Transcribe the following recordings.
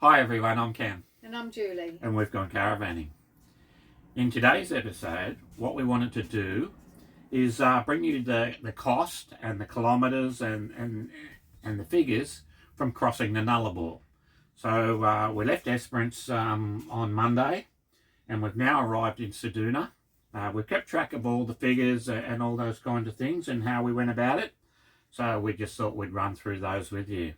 Hi everyone, I'm Cam. And I'm Julie. And we've gone caravanning. In today's episode, what we wanted to do is bring you the cost and the kilometres and the figures from crossing the Nullarbor. So we left Esperance on Monday and we've now arrived in Ceduna. We've kept track of all the figures and all those kinds of things and how we went about it. So we just thought we'd run through those with you.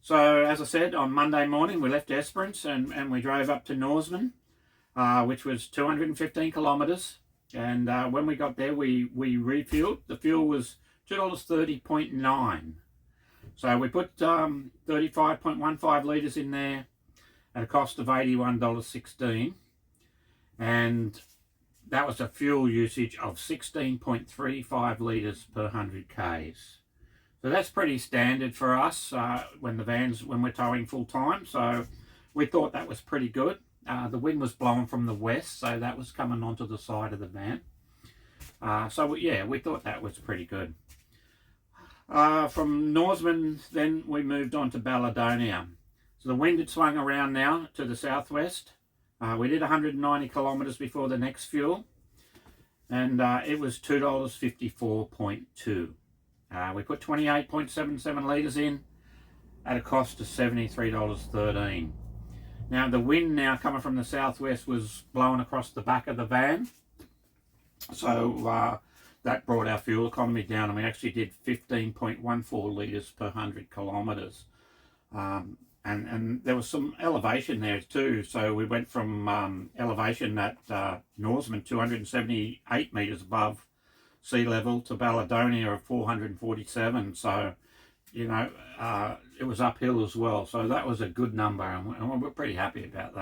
So, as I said, on Monday morning we left Esperance and we drove up to Norseman, which was 215 kilometres. And when we got there, we refueled. The fuel was $2.30.9. So we put 35.15 litres in there at a cost of $81.16. And that was a fuel usage of 16.35 litres per 100 Ks. So that's pretty standard for us when we're towing full time. So we thought that was pretty good. The wind was blowing from the west, so that was coming onto the side of the van. We thought that was pretty good. From Norseman, then we moved on to Balladonia. So the wind had swung around now to the southwest. We did 190 kilometres before the next fuel, and it was $2.54.2. We put 28.77 litres in at a cost of $73.13. Now the wind now coming from the southwest was blowing across the back of the van, so that brought our fuel economy down, and we actually did 15.14 litres per 100 kilometres. And there was some elevation there too, so we went from elevation at Norseman 278 metres above sea level to Balladonia of 447, so it was uphill as well, so that was a good number and we're pretty happy about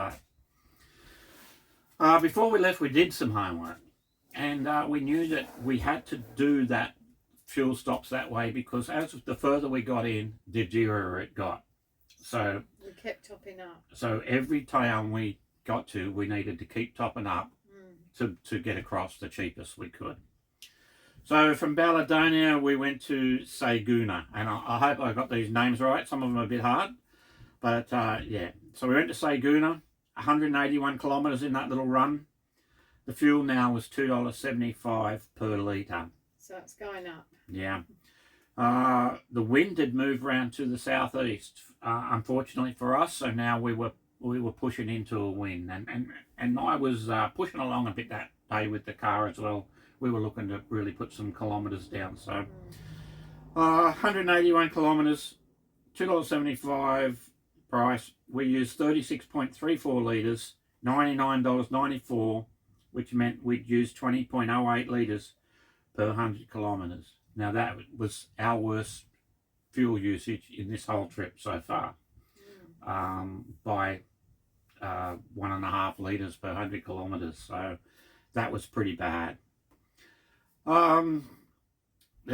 that. Before we left, we did some homework, and we knew that we had to do that fuel stops that way because as the further we got in, the dearer it got. So we kept topping up. So every town we got to, we needed to keep topping up to get across the cheapest we could. So from Balladonia we went to Ceduna, and I hope I got these names right. Some of them are a bit hard, but yeah. So we went to Ceduna, 181 kilometres in that little run. The fuel now was $2.75 per litre. So it's going up. Yeah. The wind had moved around to the southeast, unfortunately for us. So now we were pushing into a wind, and I was pushing along a bit that day with the car as well. We were looking to really put some kilometres down. So 181 kilometres, $2.75 price. We used 36.34 litres, $99.94, which meant we'd use 20.08 litres per 100 kilometres. Now that was our worst fuel usage in this whole trip so far, by 1.5 litres per 100 kilometres. So that was pretty bad. The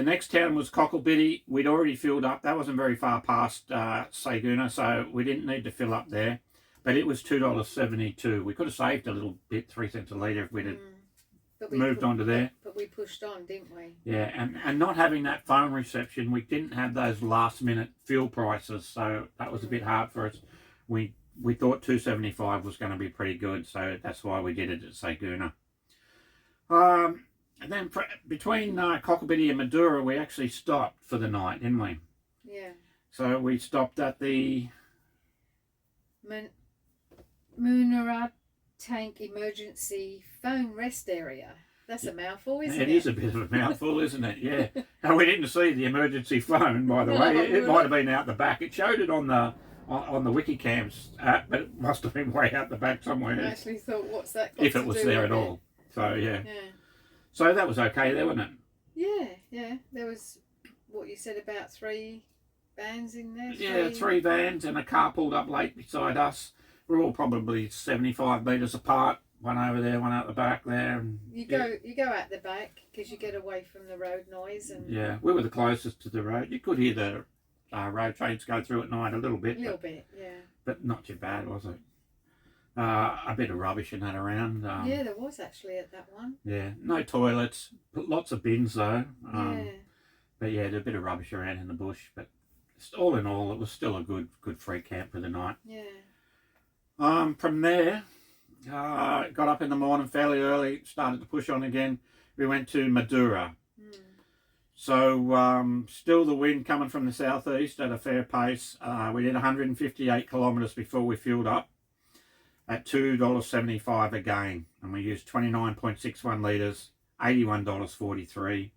next town was Cocklebiddy. We'd already filled up. That wasn't very far past Ceduna, so we didn't need to fill up there. But it was $2.72. We could have saved a little bit, 3 cents a litre, if we'd have moved on to there. But we pushed on, didn't we? Yeah, and not having that phone reception, we didn't have those last minute fuel prices, so that was a bit hard for us. We thought $2.75 was going to be pretty good, so that's why we did it at Ceduna. And then between Cocklebiddy and Madura, we actually stopped for the night, didn't we? Yeah. So we stopped at the Moonara Tank Emergency Phone Rest Area. That's a mouthful, isn't it? It is a bit of a mouthful, isn't it? Yeah. And we didn't see the emergency phone, by the way. It might have been out the back. It showed it on the Wikicams app, but it must have been way out the back somewhere. I actually thought, what's that got if it was there at all. So yeah. So that was okay there, wasn't it? Yeah. There was what you said about 3 vans in there. Yeah, 3 vans and a car pulled up late beside us. We're all probably 75 metres apart. One over there, one out the back there. And you go out the back because you get away from the road noise. And yeah, we were the closest to the road. You could hear the road trains go through at night a little bit. But not too bad, was it? A bit of rubbish and that around. Yeah, there was actually at that one. Yeah, no toilets, lots of bins though. Yeah. But yeah, there's a bit of rubbish around in the bush. But all in all, it was still a good free camp for the night. Yeah. From there, got up in the morning fairly early, started to push on again. We went to Madura. So still the wind coming from the southeast at a fair pace. We did 158 kilometres before we filled up at $2.75 again, and we used 29.61 litres, $81.43,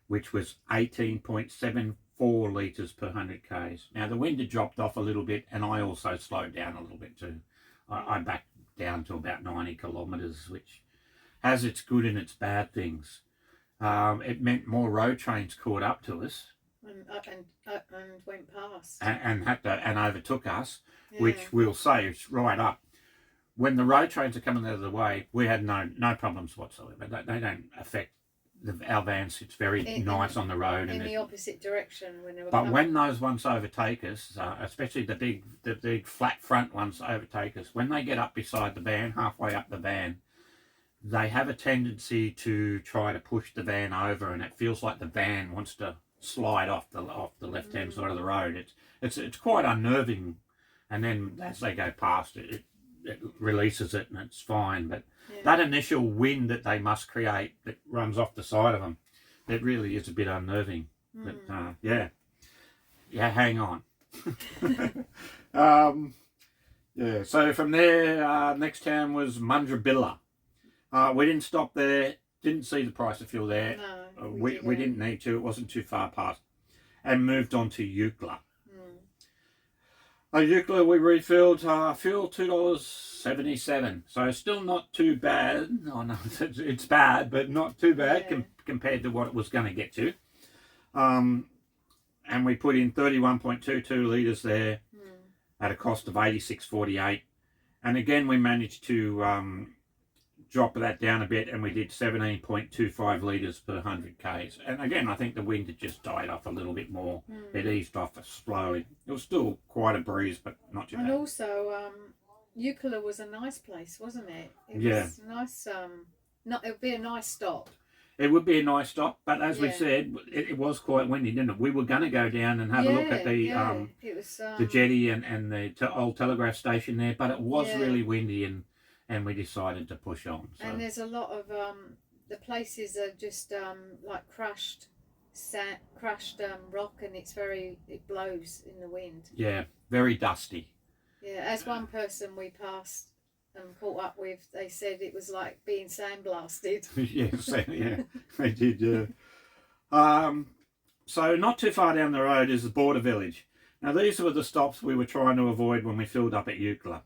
which was 18.74 litres per 100 k's. Now the wind had dropped off a little bit, and I also slowed down a little bit too. I backed down to about 90 kilometres, which has its good and its bad things. It meant more road trains caught up to us and went past and overtook us, yeah. Which we'll say is right up. When the road trains are coming out of the way, we had no problems whatsoever. They don't affect our van sits very nice on the road in the opposite direction when they were but coming. when those ones overtake us, especially the big flat front ones overtake us, when they get up beside the van, halfway up the van, they have a tendency to try to push the van over, and it feels like the van wants to slide off the left hand side of the road. It's quite unnerving, and then as they go past it releases it and it's fine. But that initial wind that they must create that runs off the side of them, it really is a bit unnerving. But yeah, hang on. Yeah. So from there, next town was Mundrabilla. We didn't stop there, didn't see the price of fuel there. No, we didn't need to, it wasn't too far past. And moved on to Eucla. Eucla we refilled, fuel $2.77. So still not too bad. Oh no, it's bad, but not too bad compared to what it was going to get to. And we put in 31.22 litres there at a cost of $86.48. And again, we managed to drop that down a bit, and we did 17.25 litres per 100 k's. And again, I think the wind had just died off a little bit more. It eased off slowly. It was still quite a breeze, but not too bad. And also, Eucla was a nice place, wasn't it? It was nice. It would be a nice stop. It would be a nice stop, but as we said, it was quite windy, didn't it? We were going to go down and have a look at the it was, the jetty and the old telegraph station there, but it was really windy, and we decided to push on. So. And there's a lot of the places are just like crushed rock, and it blows in the wind. Yeah, very dusty. Yeah, as one person we passed and caught up with, they said it was like being sandblasted. They did. Yeah. So not too far down the road is the border village. Now these were the stops we were trying to avoid when we filled up at Eucla.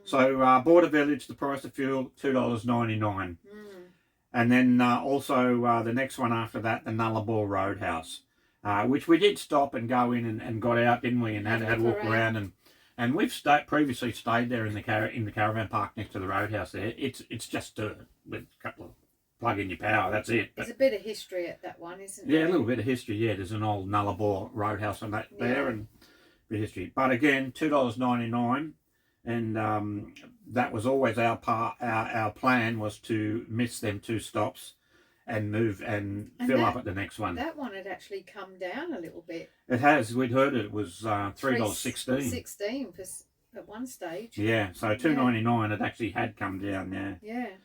So border village, the price of fuel $2.99, and then also the next one after that, the Nullarbor Roadhouse, which we did stop and go in and got out, didn't we? And had a walk around, and we've previously stayed there in the caravan park next to the roadhouse. There, it's just dirt with a couple of plug in your power. That's it. There's a bit of history at that one, isn't there? Yeah, a little bit of history. Yeah, there's an old Nullarbor Roadhouse on that there, and a bit of history. But again, $2.99. And that was always our plan, was to miss them two stops and move and fill up at the next one. That one had actually come down a little bit. It has. We'd heard it was $3.16. 16 at one stage. Yeah, so $2.99 it actually had come down there. Yeah.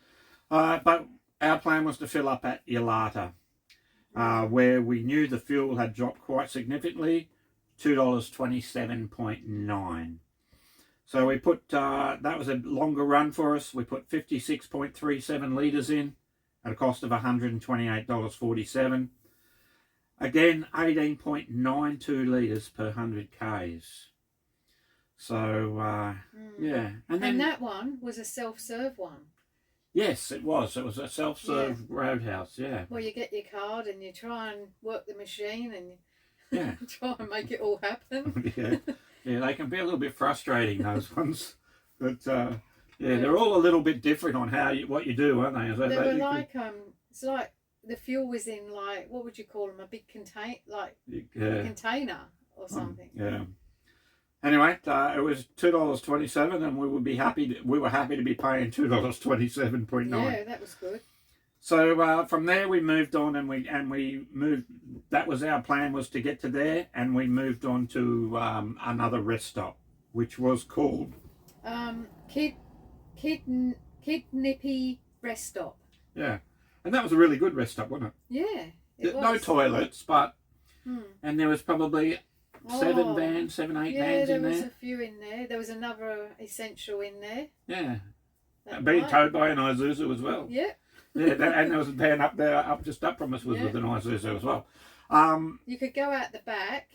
But our plan was to fill up at Islata, where we knew the fuel had dropped quite significantly, $2.27.9. So we put, that was a longer run for us. We put 56.37 litres in at a cost of $128.47. Again, 18.92 litres per 100 k's. So, yeah. And that one was a self-serve one. Yes, it was. It was a self-serve roadhouse, Well, you get your card and you try and work the machine and try and make it all happen. Yeah, they can be a little bit frustrating, those ones. But, they're all a little bit different on what you do, aren't they? They were like, it's like the fuel was in, like, what would you call them, a big container or something. Anyway, it was $2.27, and we were happy to be paying $2.27.9. Yeah, that was good. So from there we moved on, and we moved. That was our plan, was to get to there, and we moved on to another rest stop, which was called Kidnippy rest stop. Yeah, and that was a really good rest stop, wasn't it? Yeah, it was. No toilets, but and there was probably seven, 8 vans in there. Yeah, there was a few in there. There was another essential in there. Yeah, being towed by an Isuzu as well. Yeah. Yeah, and there was a van up there, just up from us, with an Isuzu as well. You could go out the back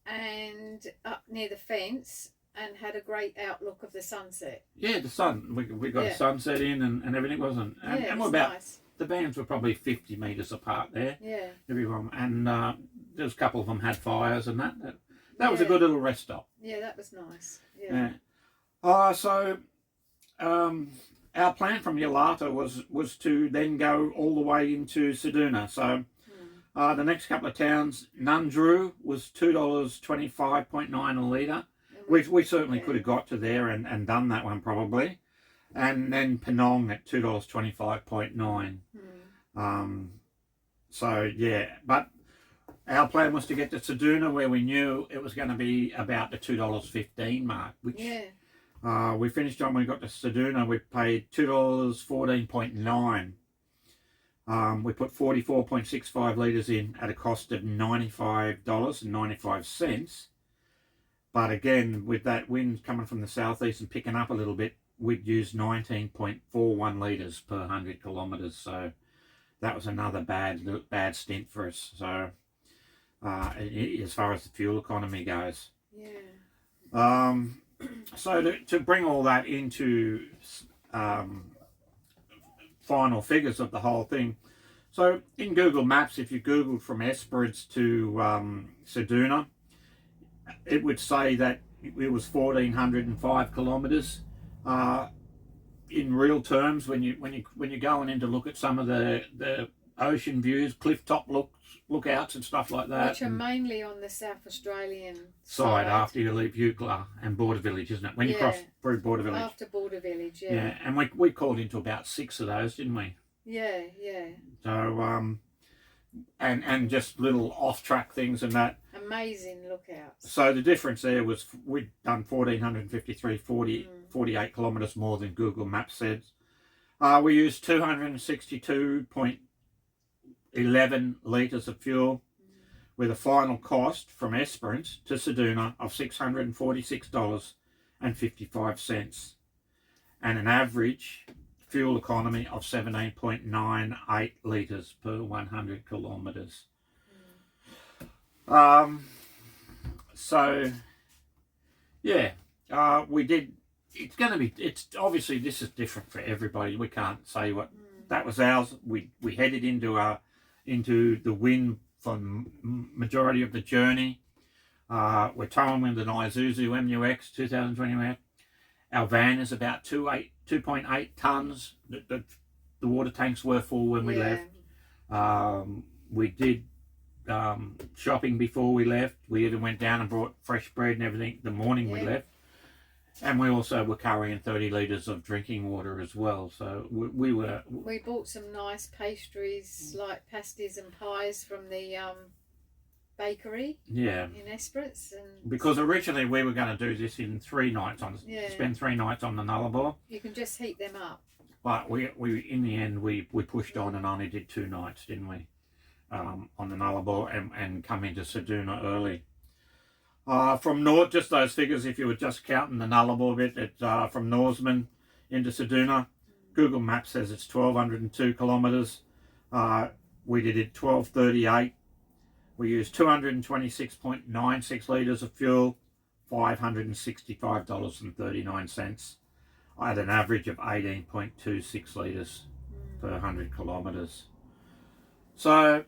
and up near the fence and had a great outlook of the sunset. Yeah, the sun. We got a sunset in and everything, wasn't it? And, it and was we're about nice. The vans were probably 50 metres apart there. Yeah. Everyone, and there was a couple of them had fires and that. That was a good little rest stop. Yeah, that was nice. Yeah. So our plan from Yalata was to then go all the way into Ceduna. So the next couple of towns, Nundrew was $2.25.9 a litre. We certainly could have got to there and done that one probably. And then Penong at $2.25.9. So yeah, but our plan was to get to Ceduna, where we knew it was going to be about the $2.15 mark, which we finished on. When we got to Ceduna, we paid $2.14.9. We put 44.65 litres in at a cost of $95.95. But again, with that wind coming from the southeast and picking up a little bit, we'd use 19.41 litres per 100 kilometres. So that was another bad stint for us. So as far as the fuel economy goes. Yeah. So to bring all that into final figures of the whole thing. So in Google Maps, if you Googled from Esperance to Ceduna, it would say that it was 1,405 kilometres. In real terms, when you're going in to look at some of the ocean views, cliff top lookouts and stuff like that, which are mainly on the South Australian side after you leave Eucla and Border Village, isn't it? When you cross through Border Village. After Border Village, Yeah, and we called into about 6 of those, didn't we? Yeah, yeah. So and just little off track things and that. Amazing lookouts. So the difference there was we'd done 1,453, 48 kilometres more than Google Maps said. We used 262.11 litres of fuel, with a final cost from Esperance to Ceduna of $646.55, and an average fuel economy of 17.98 litres per 100 kilometres. So yeah, we did. It's obviously this is different for everybody. We can't say what that was ours. We headed into the wind for majority of the journey. We're towing with an Isuzu MU-X 2020. Our van is about 2.8 tonnes. The water tanks were full when we left. We did shopping before we left. We even went down and brought fresh bread and everything the morning we left. And we also were carrying 30 litres of drinking water as well. So we bought some nice pastries like pasties and pies from the bakery in Esperance. And because originally we were going to do this in 3 nights, spend 3 nights on the Nullarbor. You can just heat them up. But we in the end we pushed on and only did 2 nights, didn't we? On the Nullarbor and come into Ceduna early. From North, just those figures, if you were just counting the Nullarbor bit, it's from Norseman into Ceduna. Google Maps says it's 1,202 kilometres. We did it 12:38. We used 226.96 litres of fuel, $565.39, at an average of 18.26 litres per 100 kilometres. So,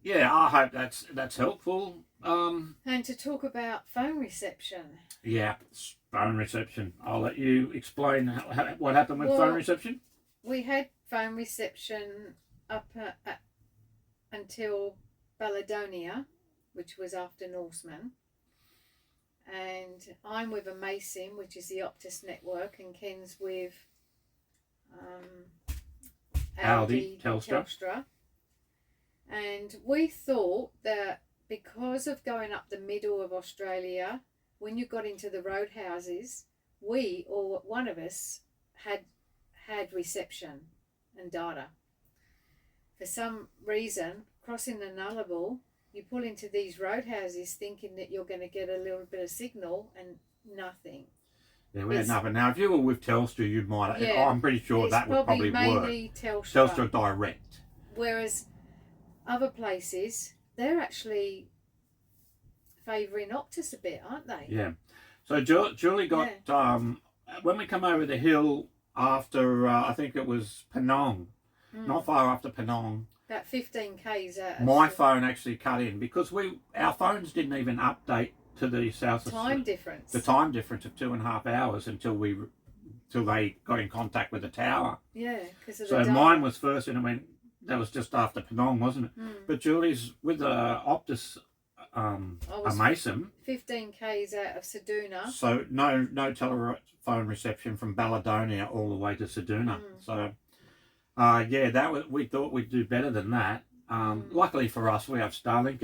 yeah, I hope that's helpful. And to talk about phone reception. Yeah, phone reception. I'll let you explain what happened with phone reception. We had phone reception up until Baladonia, which was after Norseman. And I'm with a Mason, which is the Optus network, and Ken's with Aldi Telstra. And we thought that because of going up the middle of Australia, when you got into the roadhouses, we or one of us had reception and data. For some reason, crossing the Nullarbor, you pull into these roadhouses thinking that you're going to get a little bit of signal and nothing. Yeah, we had nothing. Now, if you were with Telstra, you might. Yeah, I'm pretty sure that would probably mainly work. Telstra. Telstra Direct. Whereas other places, they're actually favouring Optus a bit, aren't they? Yeah. So Julie got when we come over the hill after I think it was Penang, not far after Penang. About 15 k's out. My phone actually cut in because our phones didn't even update to the south time difference. The time difference of 2.5 hours until they got in contact with the tower. Yeah, because of so the mine was first, and it went. That was just after Penang, wasn't it? But Julie's with the Optus. A Mason. 15 k's out of Ceduna. So no telephone reception from Balladonia all the way to Ceduna. So we thought we'd do better than that. Luckily for us, we have Starlink,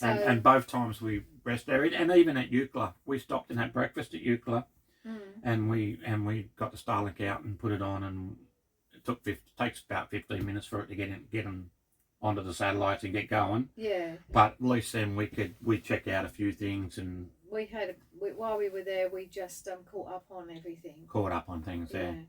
and both times we breastfed, and even at Eucla, we stopped and had breakfast at Eucla, and we got the Starlink out and put it on, and it takes about 15 minutes for it to get them onto the satellites and get going. Yeah. But at least then we check out a few things, and while we were there, we just caught up on everything. Caught up on things there.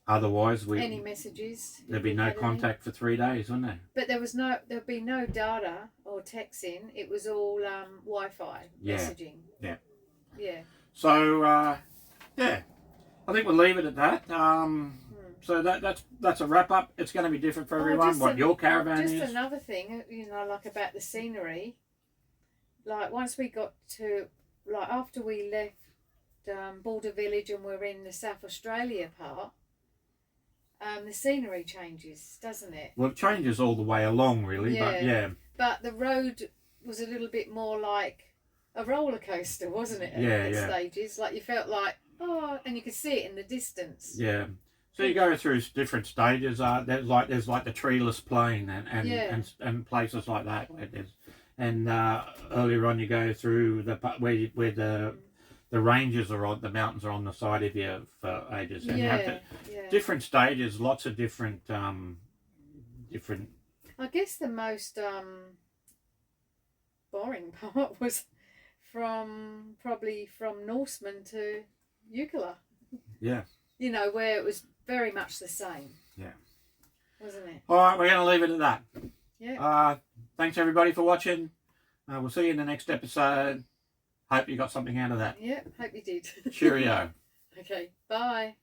Otherwise, any messages? There'd be no contact for 3 days, wouldn't there? But there'd be no data or texting. It was all Wi-Fi messaging. Yeah. Yeah. So I think we'll leave it at that. So that's a wrap up. It's going to be different for everyone. What your caravan is. Just another thing, like about the scenery. Like once we got to, after we left Border Village and we're in the South Australia part, the scenery changes, doesn't it? Well, it changes all the way along, really. Yeah. But the road was a little bit more like a roller coaster, wasn't it? At stages, like you felt like and you could see it in the distance. Yeah. So you go through different stages. There's like the treeless plain and places like that. Earlier on you go through where the ranges are on, the mountains are on the side of you for ages. And you have different stages, lots of different. I guess the most boring part was probably from Norseman to Eucla. Yeah. Where it was very much the same. Yeah. Wasn't it? All right, we're going to leave it at that. Yeah. Thanks everybody for watching. We'll see you in the next episode. Hope you got something out of that. Yeah, hope you did. Cheerio. Okay, bye.